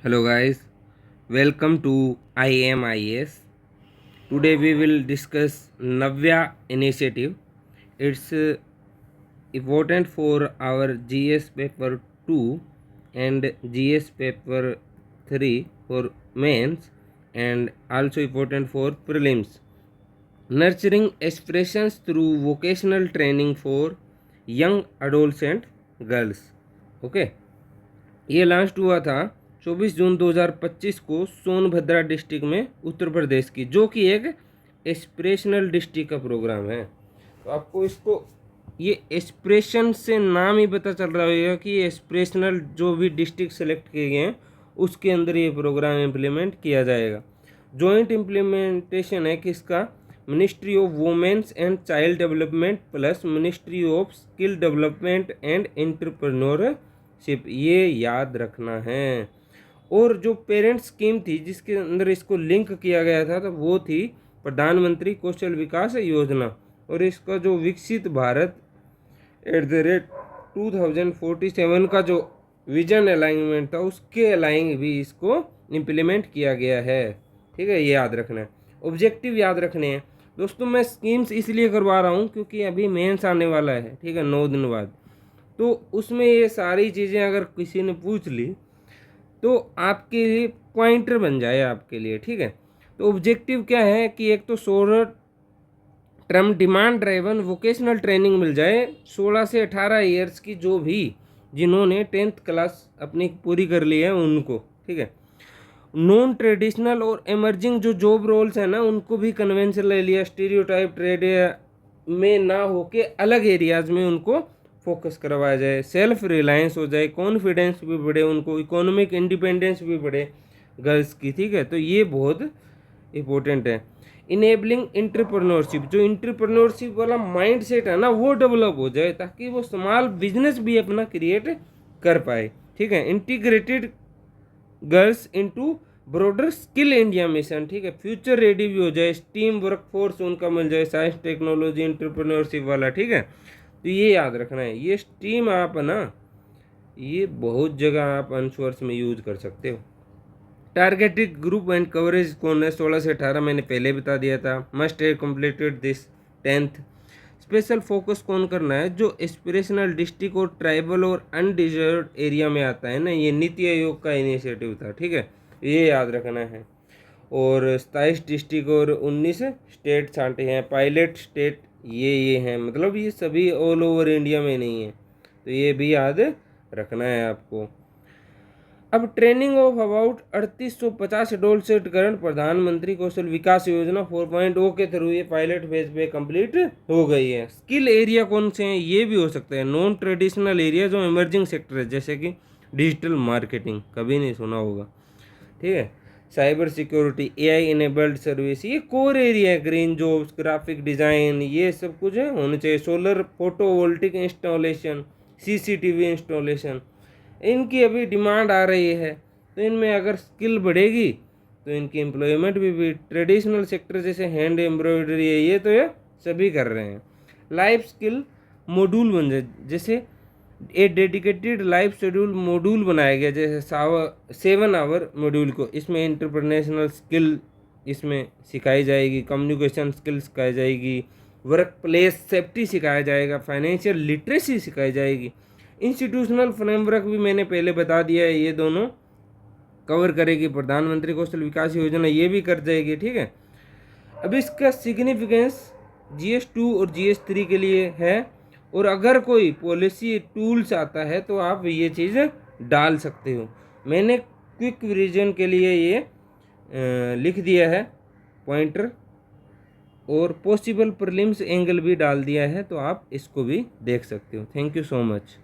Hello guys, welcome to IMIS. Today we will discuss Navya initiative. It's important for our GS paper 2 and GS paper 3 for mains and also important for prelims. Nurturing aspirations through vocational training for young adolescent girls. Okay. ये last हुआ था 24 जून 2025 को Sonbhadra district में उत्तर प्रदेश की, जो कि एक aspirational district का प्रोग्राम है। तो आपको इसको ये एस्पिरेशन से नाम ही पता चल रहा होगा कि ये एस्पिरेशनल जो भी डिस्ट्रिक्ट सेलेक्ट किए गए हैं उसके अंदर ये प्रोग्राम इम्प्लीमेंट किया जाएगा। जॉइंट इम्प्लीमेंटेशन है किसका? Ministry of women's and child development plus ministry of skill development and entrepreneurship, ये याद रखना है। और जो पेरेंट स्कीम थी जिसके अंदर इसको लिंक किया गया था तो वो थी प्रधानमंत्री कौशल विकास योजना, और इसका जो विकसित भारत @ 2047 का जो विजन अलाइनमेंट था उसके अलाइन भी इसको इम्प्लीमेंट किया गया है। ठीक है, ये याद रखना है। ऑब्जेक्टिव याद रखने हैं दोस्तों। मैं स्कीम्स इसलिए करवा रहा हूँ क्योंकि अभी मेंस आने वाला है, ठीक है, 9 दिन बाद। तो उसमें ये सारी चीज़ें अगर किसी ने पूछ ली तो आपके लिए पॉइंटर बन जाए आपके लिए, ठीक है। तो ऑब्जेक्टिव क्या है कि एक तो 16 term demand driven vocational training मिल जाए 16 से 18 ईयर्स की, जो भी जिन्होंने 10th क्लास अपनी पूरी कर ली है उनको, ठीक है। नॉन ट्रेडिशनल और एमर्जिंग जो जॉब रोल्स हैं ना उनको भी कन्वेंशनल एरिया स्टीरियोटाइप ट्रेड में ना होके अलग एरियाज में उनको फोकस करवाया जाए। सेल्फ रिलायंस हो जाए, कॉन्फिडेंस भी बढ़े, उनको इकोनॉमिक इंडिपेंडेंस भी बढ़े गर्ल्स की, ठीक है। तो ये बहुत इम्पोर्टेंट है। इनेबलिंग इंटरप्रेन्योरशिप, जो इंटरप्रेन्योरशिप वाला माइंड सेट है ना वो डेवलप हो जाए ताकि वो स्मॉल बिजनेस भी अपना क्रिएट कर पाए, ठीक है। Integrated girls into broader skill India mission, ठीक है। फ्यूचर रेडी भी हो जाए, स्टीम वर्कफोर्स उनका मिल जाए, साइंस टेक्नोलॉजी इंटरप्रेन्योरशिप वाला, ठीक है। तो ये याद रखना है। ये स्टीम आप ना ये बहुत जगह आप आंसर्स में यूज कर सकते हो। टारगेटेड ग्रुप एंड कवरेज कौन है? 16 से 18 मैंने पहले बता दिया था। Must have completed this 10th। Special focus कौन करना है? जो एस्पिरेशनल डिस्ट्रिक्ट और ट्राइबल और अनडिजर्व एरिया में आता है ना, ये नीति आयोग का इनिशिएटिव था, ठीक है, ये याद रखना है। और 27 डिस्ट्रिक्ट और 19 स्टेट छांटे हैं। पायलट स्टेट ये हैं, मतलब ये सभी ऑल ओवर इंडिया में नहीं है, तो ये भी याद रखना है आपको। अब ट्रेनिंग ऑफ अबाउट 3850 एडोलसेट करंट प्रधानमंत्री कौशल विकास योजना 4.0 के थ्रू ये पायलट फेज पे कंप्लीट हो गई है। स्किल एरिया कौन से हैं? ये भी हो सकते हैं नॉन ट्रेडिशनल एरिया जो इमर्जिंग सेक्टर है, जैसे कि डिजिटल मार्केटिंग, कभी नहीं सुना होगा, ठीक है। Cyber security, AI enabled service, ये कोर एरिया है। ग्रीन जॉब्स, ग्राफिक डिज़ाइन, ये सब कुछ है होना चाहिए। Solar photovoltaic installation, CCTV installation, इनकी अभी डिमांड आ रही है। तो इनमें अगर स्किल बढ़ेगी तो इनकी एम्प्लॉयमेंट भी ट्रेडिशनल सेक्टर जैसे हैंड एम्ब्रॉयडरी है ये तो ये सभी कर रहे हैं। लाइफ स्किल मॉड्यूल बन जाए, जैसे एक डेडिकेटेड लाइफ शेड्यूल मॉड्यूल बनाया गया, जैसे 7 आवर मॉड्यूल को, इसमें इंटरप्रेनेशनल स्किल इसमें सिखाई जाएगी, कम्युनिकेशन स्किल सिखाई जाएगी, वर्क प्लेस सेफ्टी सिखाया जाएगा, फाइनेंशियल लिटरेसी सिखाई जाएगी। इंस्टीट्यूशनल फ्रेमवर्क भी मैंने पहले बता दिया है, ये दोनों कवर करेगी। प्रधानमंत्री कौशल विकास योजना ये भी कर जाएगी, ठीक है। अब इसका सिग्निफिकेंस GS2 और GS3 के लिए है, और अगर कोई पॉलिसी टूल्स आता है तो आप ये चीज़ डाल सकते हो। मैंने क्विक रिवीजन के लिए ये लिख दिया है पॉइंटर, और पॉसिबल प्रीलिम्स एंगल भी डाल दिया है, तो आप इसको भी देख सकते हो। Thank you so much.